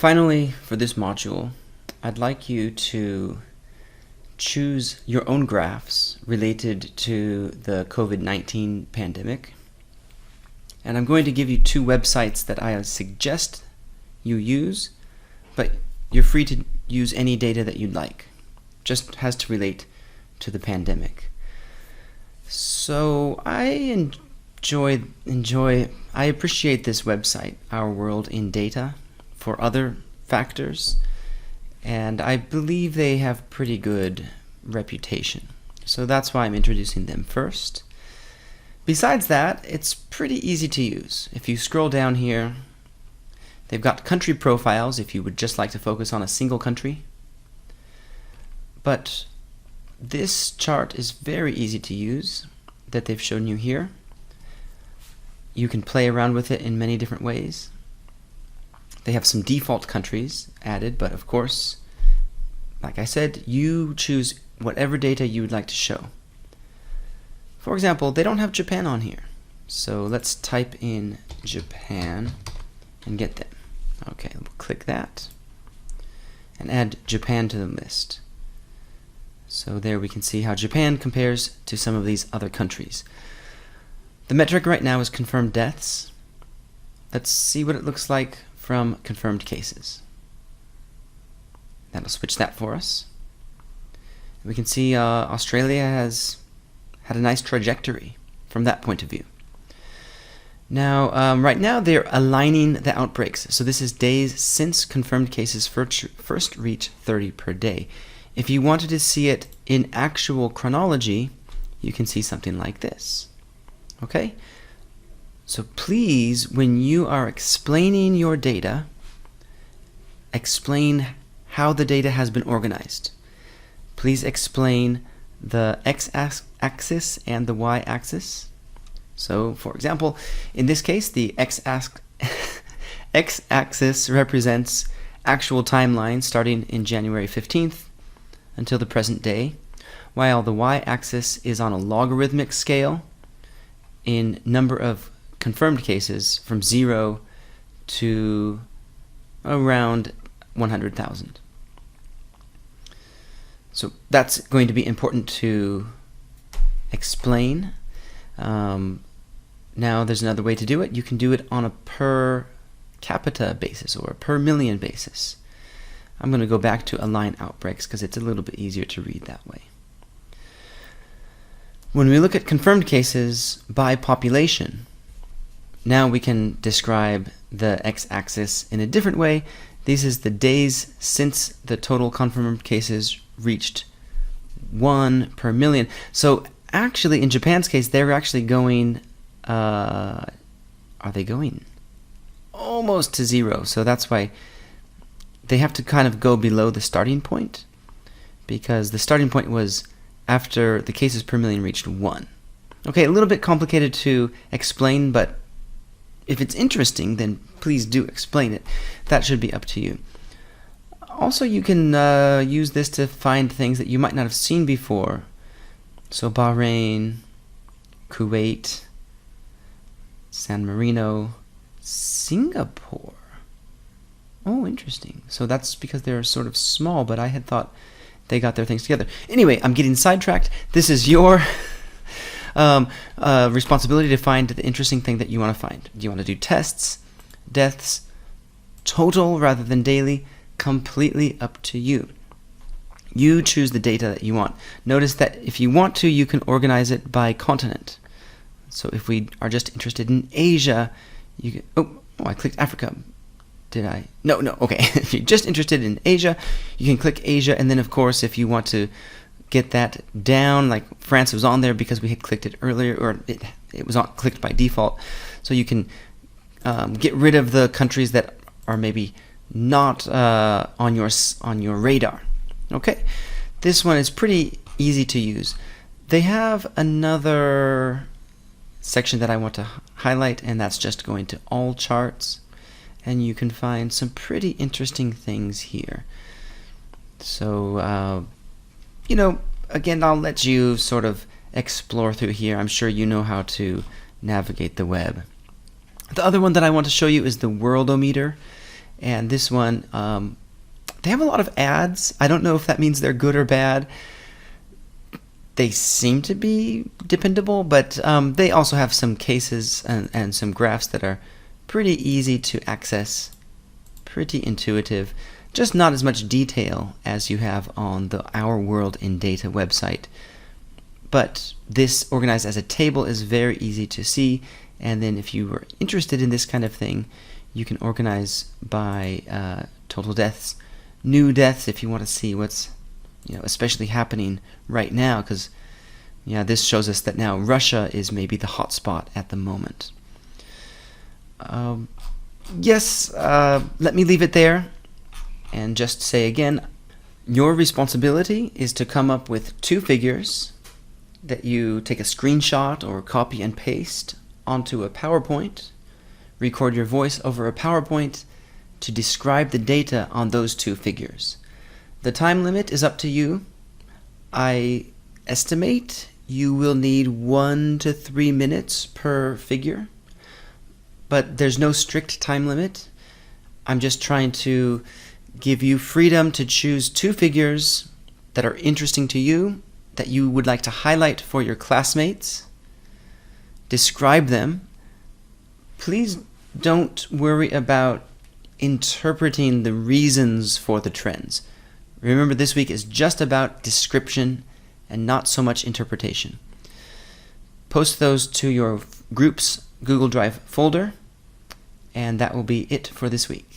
Finally, for this module, I'd like you to choose your own graphs related to the COVID-19 pandemic. And I'm going to give you two websites that I suggest you use, but you're free to use any data that you'd like. Just has to relate to the pandemic. So I appreciate this website, Our World in Data, for other factors, and I believe they have pretty good reputation. So that's why I'm introducing them first. Besides that, it's pretty easy to use. If you scroll down here, they've got country profiles if you would just like to focus on a single country. But this chart is very easy to use that they've shown you here. You can play around with it in many different ways. They have some default countries added, but of course, like I said, you choose whatever data you would like to show. For example, they don't have Japan on here. So let's type in Japan and get them. Okay, we'll click that and add Japan to the list. So there we can see how Japan compares to some of these other countries. The metric right now is confirmed deaths. Let's see what it looks like from confirmed cases. That'll switch that for us. We can see Australia has had a nice trajectory from that point of view. Now, right now they're aligning the outbreaks. So this is days since confirmed cases first reach 30 per day. If you wanted to see it in actual chronology, you can see something like this. Okay? So please, when you are explaining your data, explain how the data has been organized. Please explain the x-axis and the y-axis. So, for example, in this case, the x-axis represents actual timeline starting in January 15th until the present day, while the y-axis is on a logarithmic scale in number of confirmed cases from 0 to around 100,000. So that's going to be important to explain. Now there's another way to do it. You can do it on a per capita basis or a per million basis. I'm going to go back to align outbreaks because it's a little bit easier to read that way. When we look at confirmed cases by population, now we can describe the x-axis in a different way. This is the days since the total confirmed cases reached 1 per million. So actually, in Japan's case, they're actually going, are they going almost to 0? So that's why they have to kind of go below the starting point, because the starting point was after the cases per million reached 1. Okay, a little bit complicated to explain, but if it's interesting, then please do explain it. That should be up to you. Also, you can use this to find things that you might not have seen before. So Bahrain, Kuwait, San Marino, Singapore. Oh, interesting. So that's because they're sort of small, but I had thought they got their things together. Anyway, I'm getting sidetracked. This is your responsibility to find the interesting thing that you want to find. Do you want to do tests, deaths, total rather than daily? Completely up to you. You choose the data that you want. Notice that if you want to, you can organize it by continent. So if we are just interested in Asia, you can, oh, I clicked Africa. Did I? No, okay. If you're just interested in Asia, you can click Asia, and then of course if you want to get that down, like France was on there because we had clicked it earlier, or it was clicked by default, so you can get rid of the countries that are maybe not on your radar. Okay, this one is pretty easy to use. They have another section that I want to highlight, and that's just going to all charts, and you can find some pretty interesting things here. So you know, again, I'll let you sort of explore through here. I'm sure you know how to navigate the web. The other one that I want to show you is the Worldometer, And this one, they have a lot of ads. I don't know if that means they're good or bad. They seem to be dependable, but they also have some cases and some graphs that are pretty easy to access, pretty intuitive, just not as much detail as you have on the Our World in Data website. But this organized as a table is very easy to see, and then if you were interested in this kind of thing, you can organize by total deaths, new deaths, if you want to see what's especially happening right now, because this shows us that now Russia is maybe the hot spot at the moment. Let me leave it there and just say again, your responsibility is to come up with 2 figures that you take a screenshot or copy and paste onto a PowerPoint, record your voice over a PowerPoint to describe the data on those 2 figures. The time limit is up to you. I estimate you will need 1 to 3 minutes per figure, but there's no strict time limit. I'm just trying to give you freedom to choose 2 figures that are interesting to you, that you would like to highlight for your classmates. Describe them. Please don't worry about interpreting the reasons for the trends. Remember, this week is just about description and not so much interpretation. Post those to your group's Google Drive folder, and that will be it for this week.